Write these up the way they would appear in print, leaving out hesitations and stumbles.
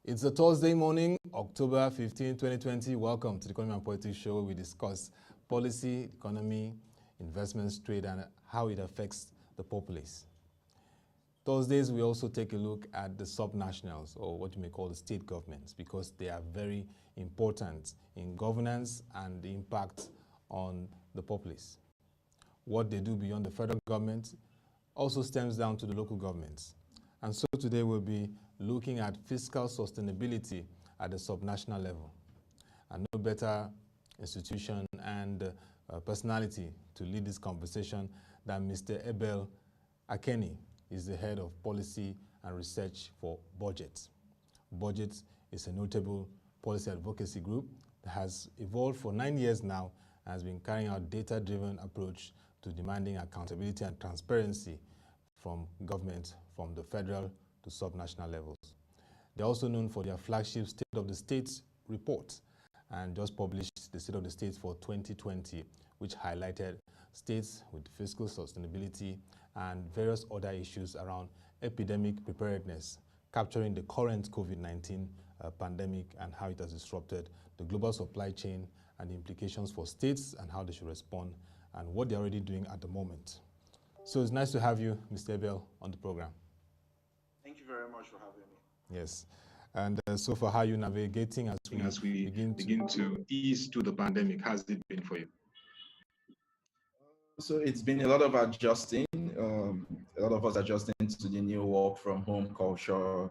It's a Thursday morning, October 15, 2020. Welcome to the Economy and Politics Show, where we discuss policy, economy, investments, trade, and how it affects the populace. Thursdays, we also take a look at the subnationals, or what you may call the state governments, because they are very important in governance and the impact on the populace. What they do beyond the federal government also stems down to the local governments. And so today we'll be looking at fiscal sustainability at the subnational level. And no better institution and personality to lead this conversation than Mr. Abel Akeni. Is the head of policy and research for BudgIT. BudgIT is a notable policy advocacy group that has evolved for 9 years now and has been carrying out data-driven approach to demanding accountability and transparency from government, from the federal to subnational levels. They're also known for their flagship State of the States report and just published the State of the States for 2020, which highlighted states with fiscal sustainability and various other issues around epidemic preparedness, capturing the current COVID-19 pandemic and how it has disrupted the global supply chain and the implications for states and how they should respond and what they're already doing at the moment. So it's nice to have you, Mr. Abel, on the program. Thank you very much for having me. Yes. And so far, how are you navigating as we begin to ease to the pandemic? Has it been for you? So it's been a lot of adjusting. A lot of us adjusting to the new work from home culture.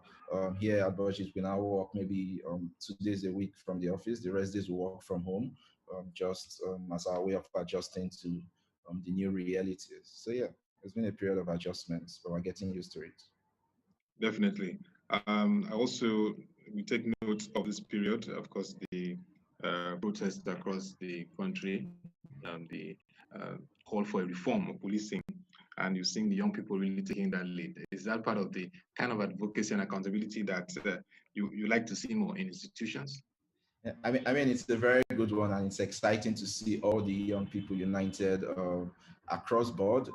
Here at BudgIT, we now work maybe 2 days a week from the office. The rest days we work from home, as our way of adjusting to the new realities. So yeah, it's been a period of adjustments, but we're getting used to it. Definitely. We take note of this period, of course, the protests across the country, the call for a reform of policing, and you're seeing the young people really taking that lead. Is that part of the kind of advocacy and accountability that you like to see more in institutions? Yeah, I mean, it's a very good one, and it's exciting to see all the young people united across board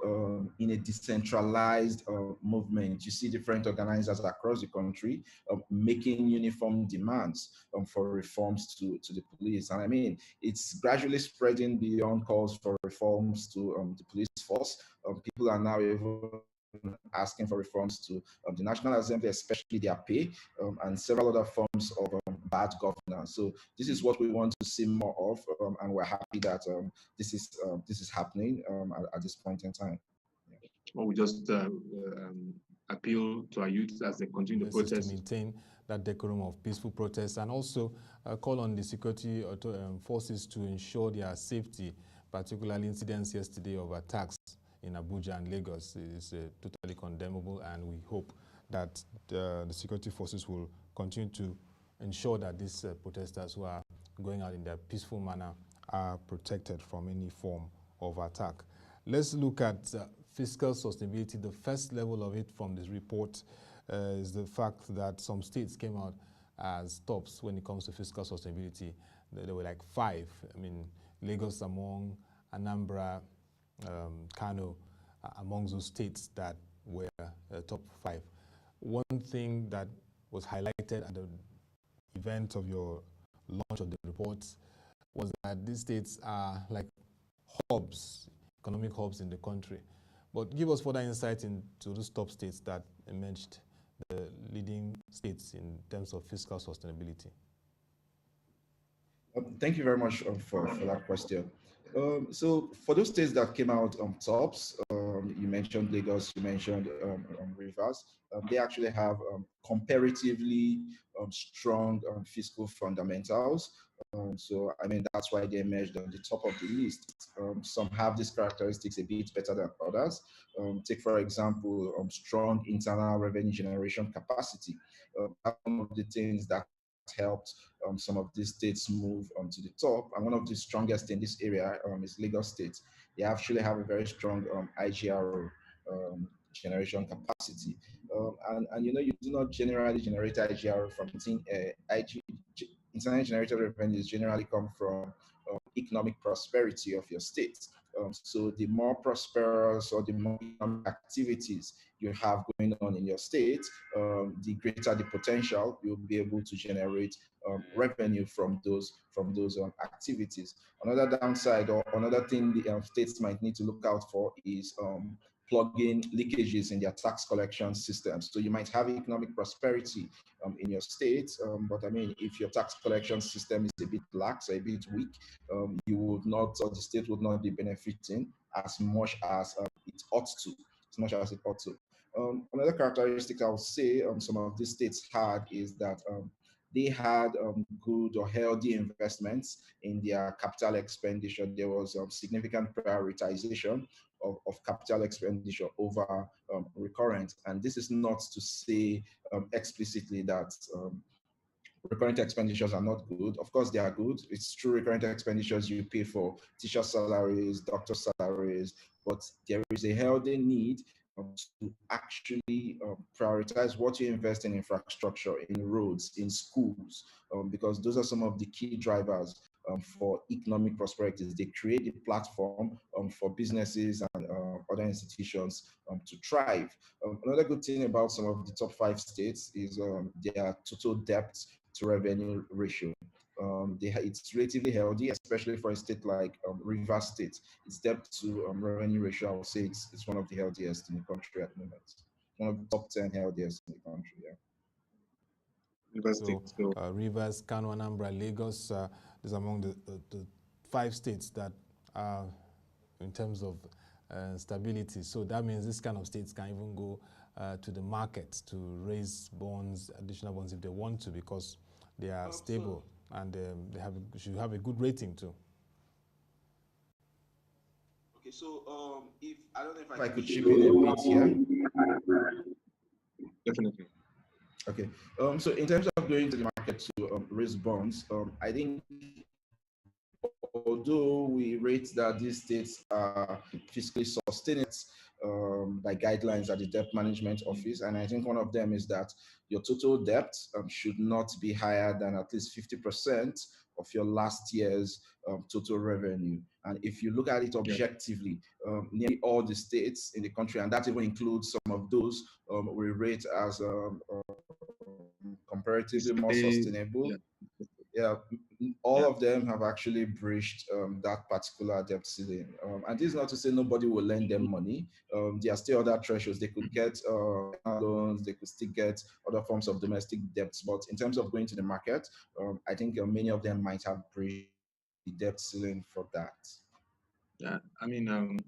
in a decentralized movement. You see different organizers across the country making uniform demands for reforms to the police. And I mean, it's gradually spreading beyond calls for reforms to the police force. People are now even asking for reforms to the National Assembly, especially their pay, and several other forms of bad governance. So this is what we want to see more of, and we're happy that this is happening at this point in time. Yeah. Well, we just appeal to our youth as they continue to protest. To maintain that decorum of peaceful protests, and also call on the security forces to ensure their safety, particularly incidents yesterday of attacks in Abuja and Lagos is totally condemnable, and we hope that the security forces will continue to ensure that these protesters who are going out in their peaceful manner are protected from any form of attack. Let's look at fiscal sustainability. The first level of it from this report is the fact that some states came out as tops when it comes to fiscal sustainability. There were like 5. I mean, Lagos among, Anambra, Kano, amongst those states that were top 5. One thing that was highlighted at the event of your launch of the report was that these states are like hubs, economic hubs in the country. But give us further insight into those top states that emerged, the leading states in terms of fiscal sustainability. Thank you very much for that question. So for those states that came out on tops, you mentioned Lagos, you mentioned Rivers, they actually have comparatively strong fiscal fundamentals. So, I mean, that's why they emerged on the top of the list. Some have these characteristics a bit better than others. Take, for example, strong internal revenue generation capacity. One of the things that helped some of these states move to the top, and one of the strongest in this area is Lagos State. They actually have a very strong IGRO generation capacity, and you know, you do not generally generate IGRO from internal generated revenues generally come from economic prosperity of your state. So the more prosperous or the more economic activities you have going on in your state, the greater the potential you'll be able to generate revenue from those activities. Another downside or another thing the states might need to look out for is plug-in leakages in their tax collection systems. So you might have economic prosperity in your state, but I mean, if your tax collection system is a bit lax or a bit weak, you would not, or the state would not be benefiting as much as it ought to, as much as it ought to. Another characteristic I would say some of these states had is that they had good or healthy investments in their capital expenditure. There was significant prioritization of capital expenditure over recurrent. And this is not to say explicitly that recurrent expenditures are not good. Of course, they are good. It's true, recurrent expenditures you pay for teacher salaries, doctor salaries, but there is a healthy need to actually prioritize what you invest in infrastructure, in roads, in schools, because those are some of the key drivers for economic prosperity. They create a platform for businesses and other institutions to thrive. Another good thing about some of the top 5 states is their total debt to revenue ratio. It's relatively healthy, especially for a state like Rivers State. Its debt to revenue ratio, I would say it's one of the healthiest in the country at the moment. One of the top 10 healthiest in the country, yeah. So Rivers, Kano, Anambra, Lagos is among the 5 states that are in terms of stability. So that means this kind of states can even go to the market to raise bonds, additional bonds if they want to, because they are stable and they should have a good rating too. Okay, so if I don't know if I could chip in a bit here. Definitely. Okay, so in terms of going to the market to raise bonds, I think although we rate that these states are fiscally sustainable by guidelines at the Debt Management Office, and I think one of them is that your total debt should not be higher than at least 50% of your last year's total revenue. And if you look at it objectively, nearly all the states in the country, and that even includes some of those we rate as comparatively more sustainable. Yeah, all of them have actually breached that particular debt ceiling. And this is not to say nobody will lend them money. There are still other thresholds. They could get loans, they could still get other forms of domestic debts. But in terms of going to the market, I think many of them might have breached the debt ceiling for that. Yeah, I mean,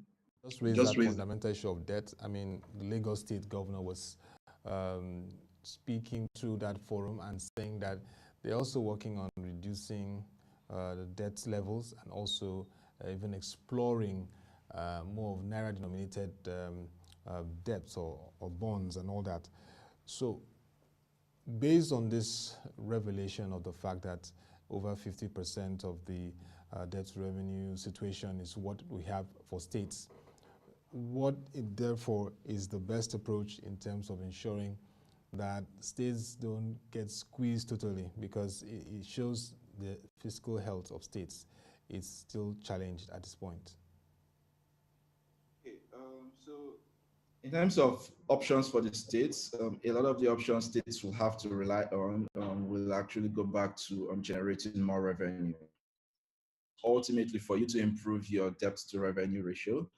just raise that fundamental issue of debt. I mean, the Lagos State governor was speaking through that forum and saying that they're also working on reducing the debt levels and also even exploring more of Naira-denominated debts or bonds and all that. So based on this revelation of the fact that over 50% of the debt revenue situation is what we have for states, what therefore is the best approach in terms of ensuring that states don't get squeezed totally, because it shows the fiscal health of states is still challenged at this point? Okay, so in terms of options for the states, a lot of the options states will have to rely on will actually go back to generating more revenue. Ultimately, for you to improve your debt to revenue ratio,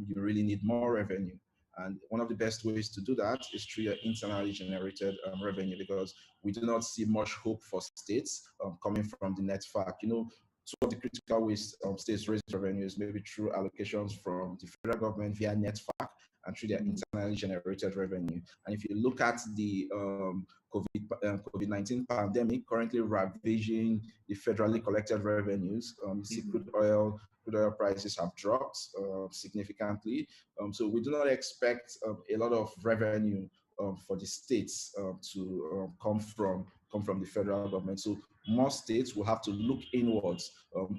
you really need more revenue. And one of the best ways to do that is through your internally generated revenue, because we do not see much hope for states coming from the net fact. You know, two of the critical ways states raise revenue is maybe through allocations from the federal government via net fact and through their internally generated revenue. And if you look at the COVID-19 pandemic currently ravaging the federally collected revenues, you see crude oil prices have dropped significantly. So we do not expect a lot of revenue for the states to come from the federal government. So most states will have to look inwards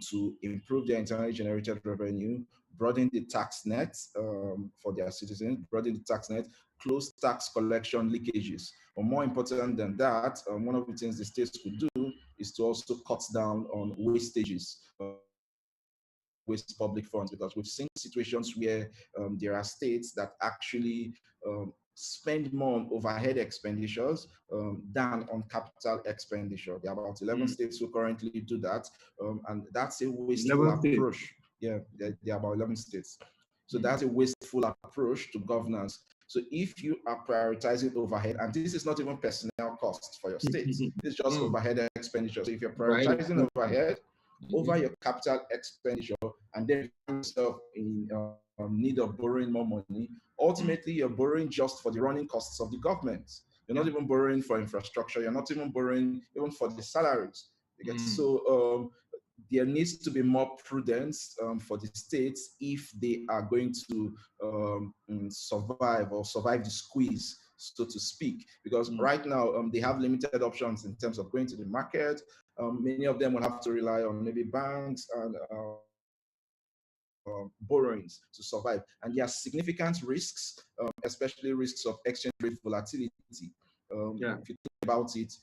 to improve their internally generated revenue, broaden the tax net for their citizens, broaden the tax net, close tax collection leakages. But more important than that, one of the things the states could do is to also cut down on wastages. waste public funds, because we've seen situations where there are states that actually spend more on overhead expenditures than on capital expenditure. There are about 11 states who currently do that, and that's a wasteful approach. Yeah, there are about 11 states. So that's a wasteful approach to governance. So if you are prioritizing overhead, and this is not even personnel costs for your states, it's just overhead expenditure. So if you're prioritizing overhead over your capital expenditure, and then find yourself in need of borrowing more money, ultimately you're borrowing just for the running costs of the government. You're not even borrowing for infrastructure. You're not even borrowing even for the salaries. So there needs to be more prudence for the states if they are going to survive the squeeze, so to speak. Because right now they have limited options in terms of going to the market. Many of them will have to rely on maybe banks and borrowings to survive. And there are significant risks, especially risks of exchange rate volatility. If you think about it,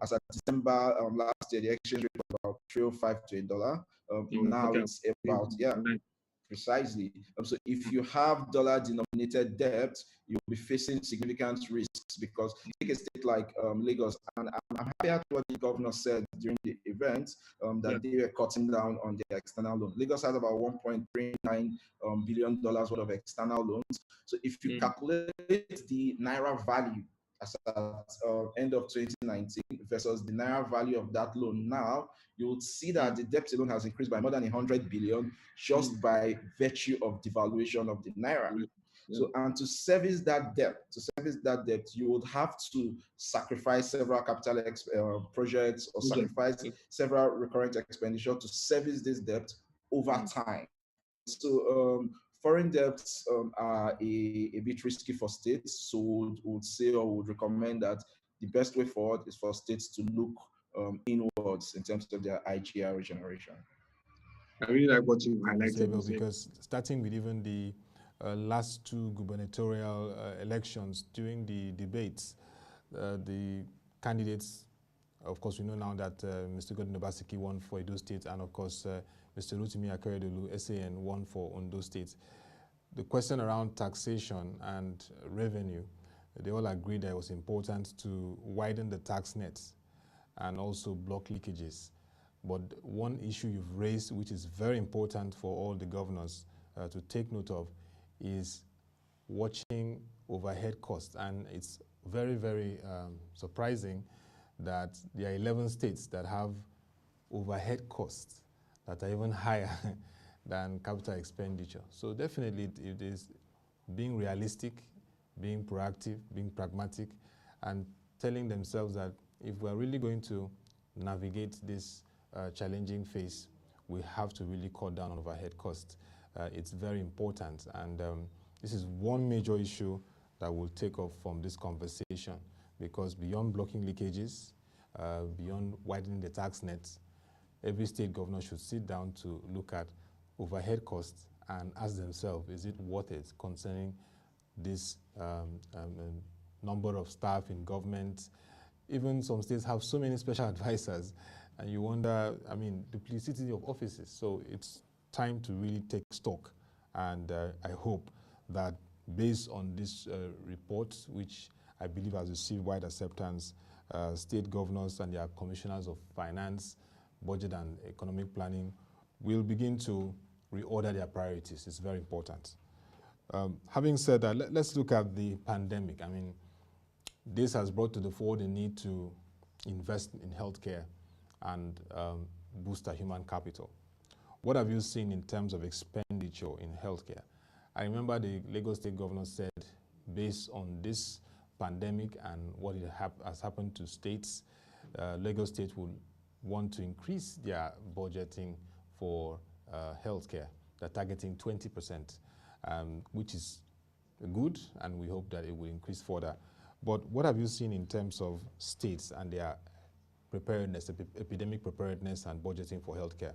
as of December last year, the exchange rate was about 305 to $1. Now it's about, precisely. So if you have dollar-denominated debt, you'll be facing significant risks, because take a state like Lagos, and I'm happy at what the governor said during the event, that they were cutting down on their external loan. Lagos has about $1.39 billion worth of external loans. So if you calculate the Naira value as at end of 2019 versus the Naira value of that loan now, you would see that the debt alone has increased by more than 100 billion just by virtue of devaluation of the Naira. So, and to service that debt, you would have to sacrifice several capital projects, or sacrifice several recurrent expenditure to service this debt over time. So foreign debts are a bit risky for states. So would say, or would recommend, that the best way forward is for states to look inwards in terms of their IGR generation. I really like what you highlighted. Because starting with even the last two gubernatorial elections, during the debates, the candidates, of course, we know now that Mr. Godwin Obaseki won for Edo State, and of course, Mr. Rotimi Akeredolu, SAN, won for Ondo State. The question around taxation and revenue, they all agreed that it was important to widen the tax nets and also block leakages. But one issue you've raised, which is very important for all the governors to take note of, is watching overhead costs. And it's very, very surprising that there are 11 states that have overhead costs that are even higher than capital expenditure. So definitely it is being realistic, being proactive, being pragmatic, and telling themselves that if we're really going to navigate this challenging phase, we have to really cut down on overhead costs. It's very important, and this is one major issue that we'll take off from this conversation, because beyond blocking leakages, beyond widening the tax nets, every state governor should sit down to look at overhead costs and ask themselves, is it worth it, concerning this number of staff in government? Even some states have so many special advisors, and you wonder, I mean, duplicity of offices. So it's time to really take stock. And I hope that based on this report, which I believe has received wide acceptance, state governors and their commissioners of finance, budget and economic planning will begin to reorder their priorities. It's very important. Having said that, let's look at the pandemic. I mean, this has brought to the fore the need to invest in healthcare and boost our human capital. What have you seen in terms of expenditure in healthcare? I remember the Lagos State Governor said, based on this pandemic and what has happened to states, Lagos State would want to increase their budgeting for healthcare. They're targeting 20%, which is good, and we hope that it will increase further. But what have you seen in terms of states and their preparedness, epidemic preparedness and budgeting for healthcare?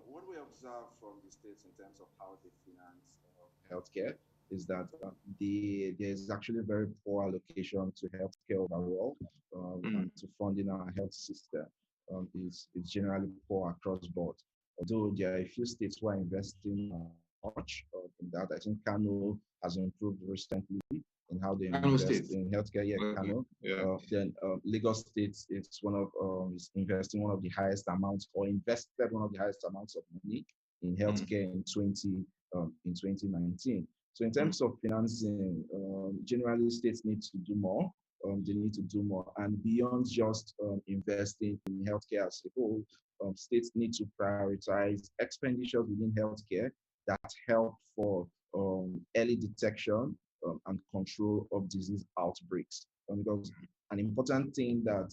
What we observe from the states in terms of how they finance healthcare is that there's actually a very poor allocation to healthcare overall and to funding our health system. is generally poor across board. Although there are a few states who are investing much in that. I think Kano has improved recently in how they Kano invest State. in healthcare. Yeah, Kano. Yeah. Then Lagos State, it's one of is investing one of the highest amounts, or invested one of the highest amounts of money in healthcare in 2019. So in terms of financing, generally states need to do more. They need to do more, and beyond just investing in healthcare as a whole, states need to prioritize expenditures within healthcare that help for early detection and control of disease outbreaks. Because an important thing that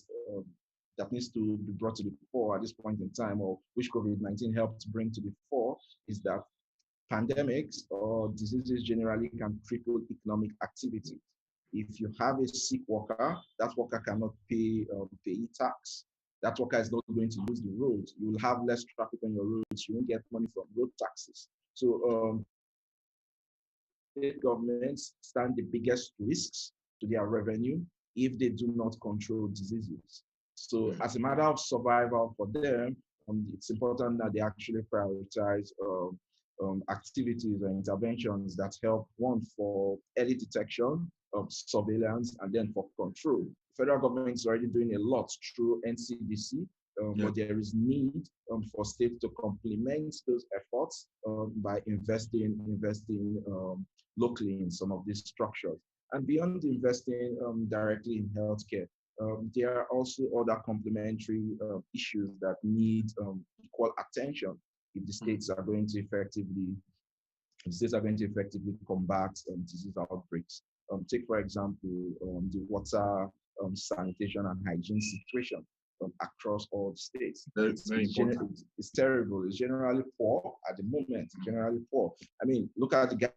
needs to be brought to the fore at this point in time, or which COVID-19 helped bring to the fore, is that pandemics or diseases generally can cripple economic activity. If you have a sick worker, that worker cannot pay tax. That worker is not going to use the road. You will have less traffic on your roads. You won't get money from road taxes. So state governments stand the biggest risks to their revenue if they do not control diseases. So as a matter of survival for them, it's important that they actually prioritize activities or interventions that help, one, for early detection, surveillance, and then for control. The federal government is already doing a lot through NCDC, but there is need for states to complement those efforts by investing locally in some of these structures. And beyond investing directly in healthcare, there are also other complementary issues that need equal attention if the states are going to effectively combat disease outbreaks. Take, for example, the water, sanitation, and hygiene situation across all the states. It's terrible. It's generally poor at the moment. Generally poor. I mean, look at the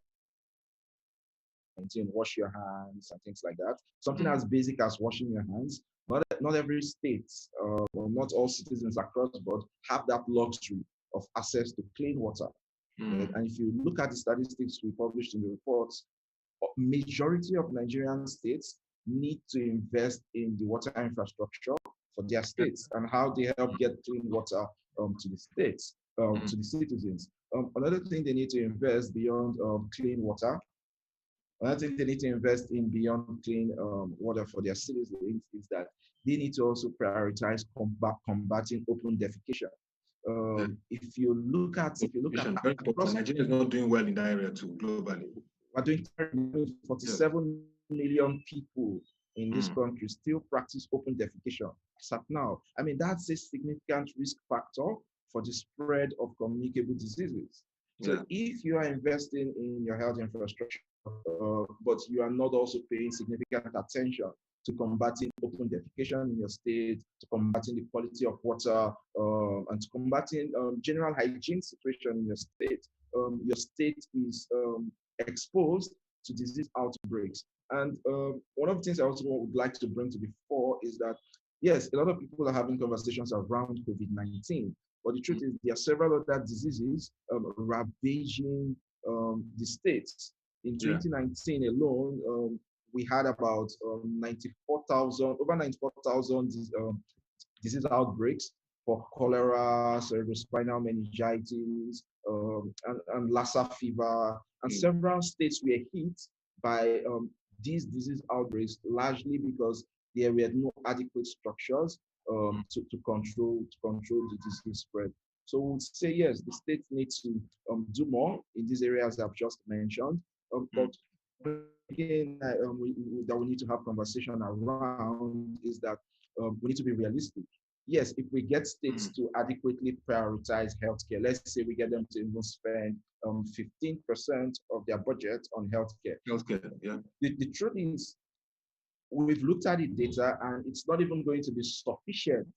wash your hands and things like that. Something as basic as washing your hands. Not every state or not all citizens across the board have that luxury of access to clean water. And if you look at the statistics we published in the reports, majority of Nigerian states need to invest in the water infrastructure for their states and how they help get clean water to the states, to the citizens. Another thing they need to invest beyond clean water, another thing they need to invest in beyond clean water for their citizens is that they need to also prioritize combating open defecation. If you look at Nigeria is not doing well in that area too globally. We're doing 47 million people in this country still practice open defecation as at now. I mean, that's a significant risk factor for the spread of communicable diseases. So if you are investing in your health infrastructure, but you are not also paying significant attention to combating open defecation in your state, to combating the quality of water, and to combating general hygiene situation in your state is exposed to disease outbreaks. And one of the things I also would like to bring to the fore is that, yes, a lot of people are having conversations around COVID-19, but the truth is there are several other diseases ravaging the states. In 2019 alone, we had about over 94,000 disease outbreaks for cholera, cerebrospinal meningitis, and Lassa fever. And several states were hit by these disease outbreaks, largely because there were no adequate structures to control the disease spread. So we would say, yes, the states need to do more in these areas I've just mentioned. But again, that we need to have conversation around is that we need to be realistic. Yes, if we get states to adequately prioritize healthcare, let's say we get them to even spend 15% of their budget on healthcare. The truth is, we've looked at the data and it's not even going to be sufficient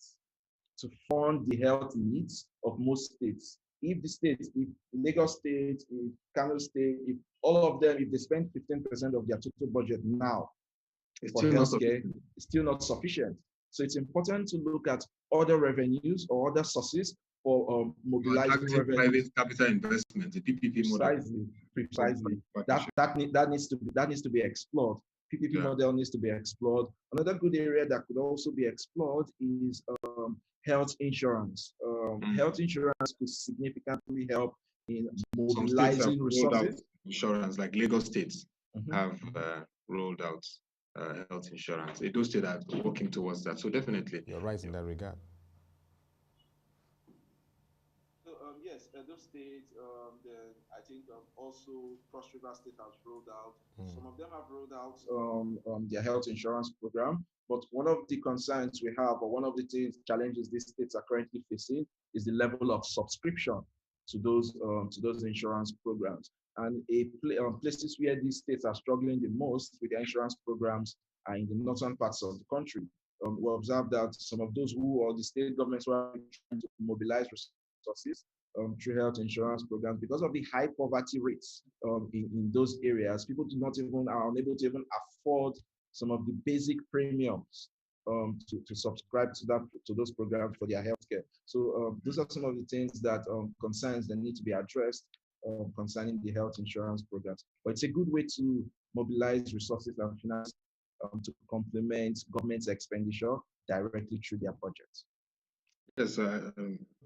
to fund the health needs of most states. If the states, if Lagos State, if Kano State, if all of them, if they spend 15% of their total budget now for healthcare, it's still not sufficient. So it's important to look at other revenues or other sources for mobilizing private capital investment, the PPP model. Precisely. That needs to be explored. PPP model needs to be explored. Another good area that could also be explored is health insurance. Health insurance could significantly help in Some states have mobilizing rolled out resources. insurance, like Lagos states have rolled out health insurance. Those states are working towards that. So definitely. You're right in that regard. So, yes, those states, I think also Cross River State has rolled out. Some of them have rolled out their health insurance program. But one of the concerns we have, or one of the challenges these states are currently facing, is the level of subscription to those insurance programs. And places where these states are struggling the most with their insurance programs are in the northern parts of the country. We observe that some of those or the state governments who are trying to mobilize resources through health insurance programs, because of the high poverty rates in those areas, people are unable to even afford some of the basic premiums to subscribe to those programs for their healthcare. So those are some of the things that concerns that need to be addressed concerning the health insurance programs. But it's a good way to mobilize resources and finance to complement government's expenditure directly through their budgets. Yes,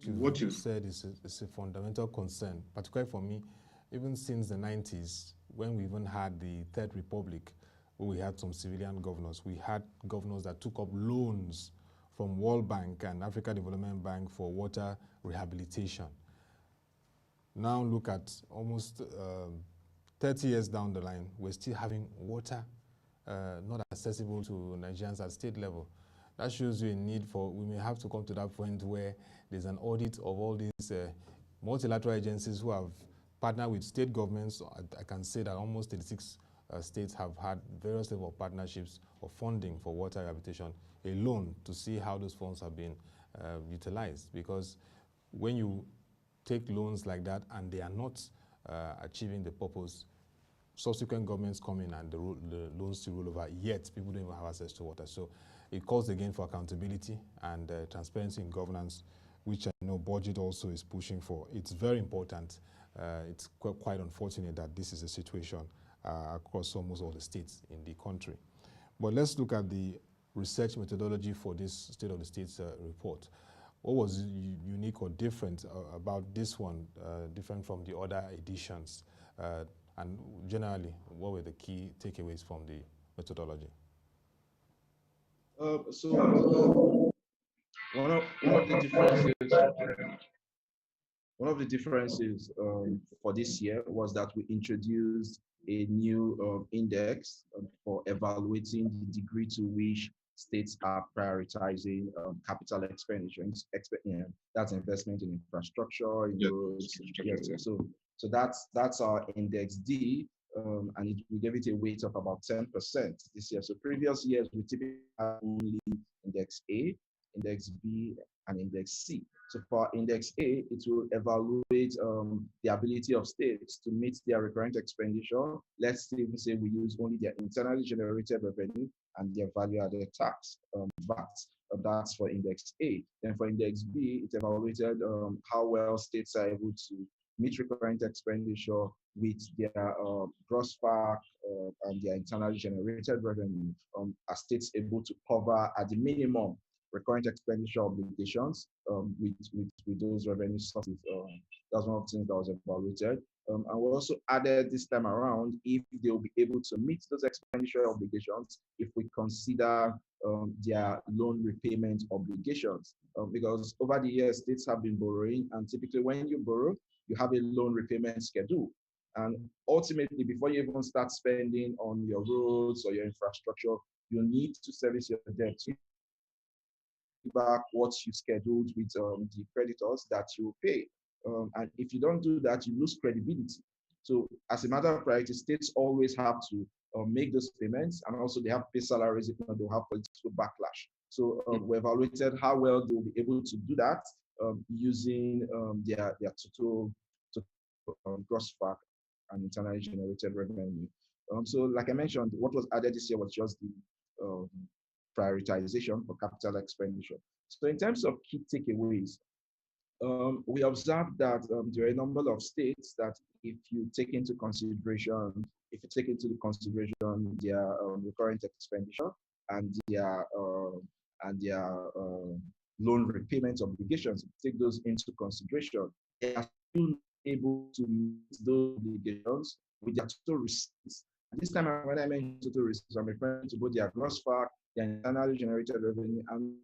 what you said is a fundamental concern, particularly for me, even since the 90s, when we even had the Third Republic, where we had some civilian governors. We had governors that took up loans from World Bank and Africa Development Bank for water rehabilitation. Now look at almost 30 years down the line, we're still having water not accessible to Nigerians at state level. That shows you a need for, we may have to come to that point where there's an audit of all these multilateral agencies who have partnered with state governments. I can say that almost 36 states have had various level of partnerships or funding for water rehabilitation alone, to see how those funds have been utilized. Because when you take loans like that and they are not achieving the purpose, subsequent governments come in and the loans still roll over, yet people don't even have access to water. So it calls again for accountability and transparency in governance, which I know BudgIT also is pushing for. It's very important. It's quite unfortunate that this is a situation across almost all the states in the country. But let's look at the research methodology for this State of the States report. What was unique or different about this one, different from the other editions? And generally, what were the key takeaways from the methodology? One of the differences for this year was that we introduced a new index for evaluating the degree to which states are prioritizing capital expenditure. That's investment in infrastructure, in roads. So that's our index D, and we gave it a weight of about 10% this year. So previous years, we typically have only index A, index B, and index C. So for index A, it will evaluate the ability of states to meet their recurrent expenditure. Let's even say we use only their internally generated revenue and their value-added tax, VAT. That's for index A. Then for index B, it evaluated how well states are able to meet recurrent expenditure with their gross FAC and their internally generated revenue. Are states able to cover at the minimum recurrent expenditure obligations with those revenue sources? That's one of the things that was evaluated. And we also added this time around if they will be able to meet those expenditure obligations if we consider their loan repayment obligations. Because over the years, states have been borrowing, and typically when you borrow, you have a loan repayment schedule. And ultimately, before you even start spending on your roads or your infrastructure, you need to service your debt. Back what you scheduled with the creditors that you pay. And if you don't do that, you lose credibility. So as a matter of priority, states always have to make those payments, and also they have to pay salaries if not, they'll have political backlash. So we evaluated how well they'll be able to do that using their total gross FAC and internally generated revenue. So like I mentioned, what was added this year was just the prioritization for capital expenditure. So in terms of key takeaways, we observed that there are a number of states that if you take into consideration their recurrent expenditure and their loan repayment obligations, take those into consideration, they are still able to meet those obligations with their total receipts. And this time, when I mention total receipts, I'm referring to both their gross fact, their internally generated revenue, and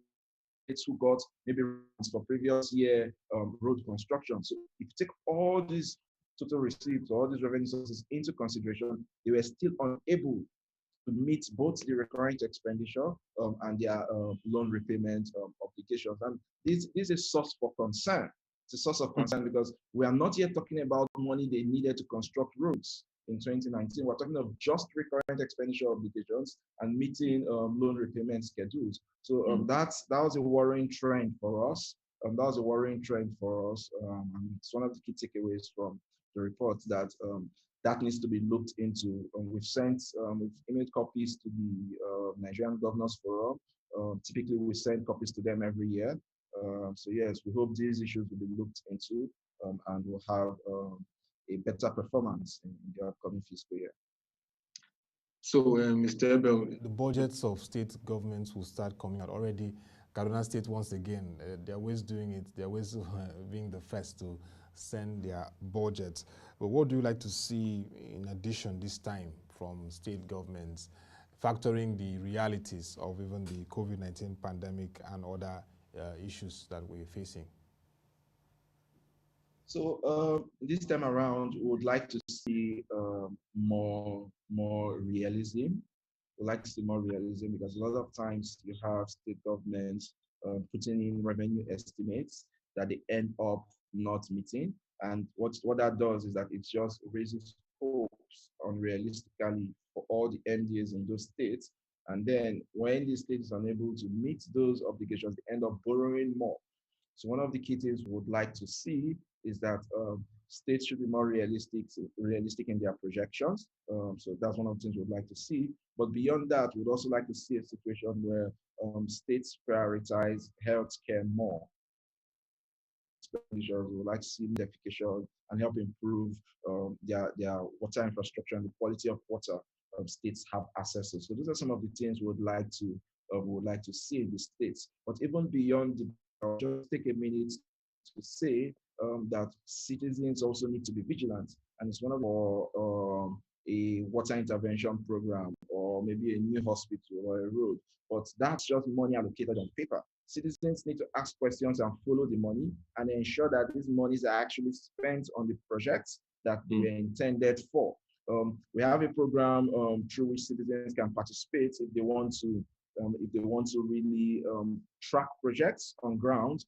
states who got maybe for previous year road construction. So if you take all these total receipts, all these revenue sources into consideration, they were still unable to meet both the recurrent expenditure and their loan repayment obligations. And this is a source for concern. It's a source of concern because we are not yet talking about money they needed to construct roads in 2019. We're talking of just recurrent expenditure obligations and meeting loan repayment schedules. So that was a worrying trend for us. That was a worrying trend for us. And it's one of the key takeaways from the report that that needs to be looked into. We've emailed copies to the Nigerian Governors Forum. Typically, we send copies to them every year. So yes, we hope these issues will be looked into and we'll have a better performance in the upcoming fiscal year. So, Mr. Abel, the budgets of state governments will start coming out already. Kaduna State, once again, they're always doing it. They're always being the first to send their budgets. But what do you like to see in addition this time from state governments, factoring the realities of even the COVID-19 pandemic and other issues that we're facing? So this time around, we would like to see more realism. We'd like to see more realism because a lot of times you have state governments putting in revenue estimates that they end up not meeting. And what that does is that it just raises hopes unrealistically for all the MDAs in those states. And then when the state is unable to meet those obligations, they end up borrowing more. So one of the key things we would like to see is that states should be more realistic in their projections. So that's one of the things we'd like to see. But beyond that, we'd also like to see a situation where states prioritize healthcare more. We would like to see Defecation and help improve their water infrastructure and the quality of water states have access to. So those are some of the things we would like to see in the states. But even beyond I'll just take a minute to say that citizens also need to be vigilant, and it's one of a water intervention program or maybe a new hospital or a road, but that's just money allocated on paper. Citizens need to ask questions and follow the money and ensure that these monies are actually spent on the projects that they were intended for. We have a program through which citizens can participate if they want to really track projects on ground.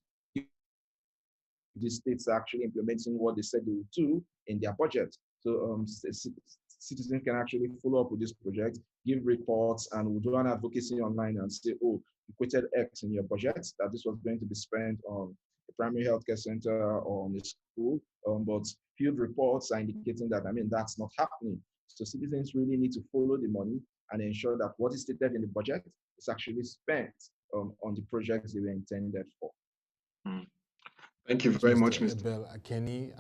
The states are actually implementing what they said they would do in their budget. So citizens can actually follow up with this project, give reports, and we'll do an advocacy online and say, oh, you quoted X in your budget, that this was going to be spent on a primary healthcare center or on a school, but field reports are indicating that, that's not happening. So citizens really need to follow the money and ensure that what is stated in the budget is actually spent on the projects they were intended for. Thank you very much, Mr. Abel Akeni.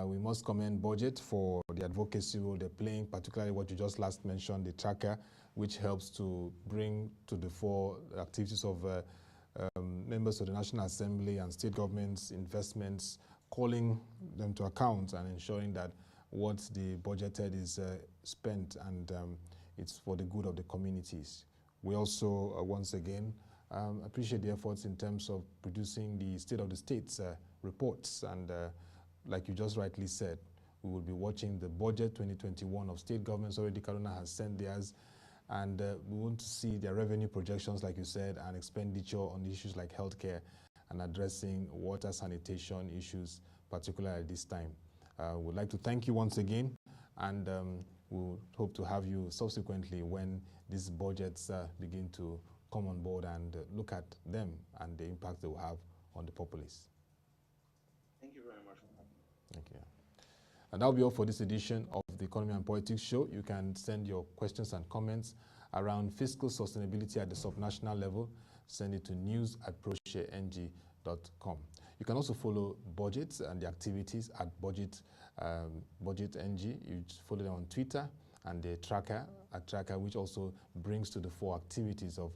We must commend BudgIT for the advocacy role they're playing, particularly what you just last mentioned, the tracker, which helps to bring to the fore activities of members of the National Assembly and state governments, investments, calling them to account and ensuring that what the budgeted is spent and it's for the good of the communities. We also, once again, appreciate the efforts in terms of producing the State of the States reports. And like you just rightly said, we will be watching the budget 2021 of state governments. Already Kaduna has sent theirs. And we want to see their revenue projections, like you said, and expenditure on issues like healthcare and addressing water sanitation issues, particularly at this time. We'd like to thank you once again, and we'll hope to have you subsequently when these budgets begin to come on board and look at them and the impact they will have on the populace. Thank you very much. Thank you. And that'll be all for this edition of the Economy and Politics Show. You can send your questions and comments around fiscal sustainability at the subnational level. Send it to news@proshare.ng.com. You can also follow BudgIT and the activities at BudgIT, BudgIT NG. You follow them on Twitter and the tracker, a tracker which also brings to the fore activities of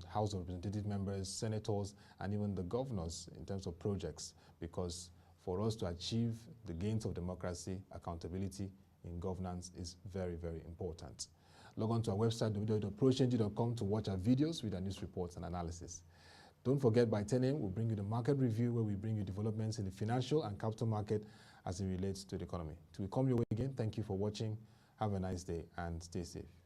House of Representative members, senators, and even the governors in terms of projects, because for us to achieve the gains of democracy, accountability in governance is very, very important. Log on to our website, www.prochange.com, to watch our videos with our news reports and analysis. Don't forget, by 10 a.m., we'll bring you the market review, where we bring you developments in the financial and capital market as it relates to the economy. Till we come your way again, thank you for watching. Have a nice day and stay safe.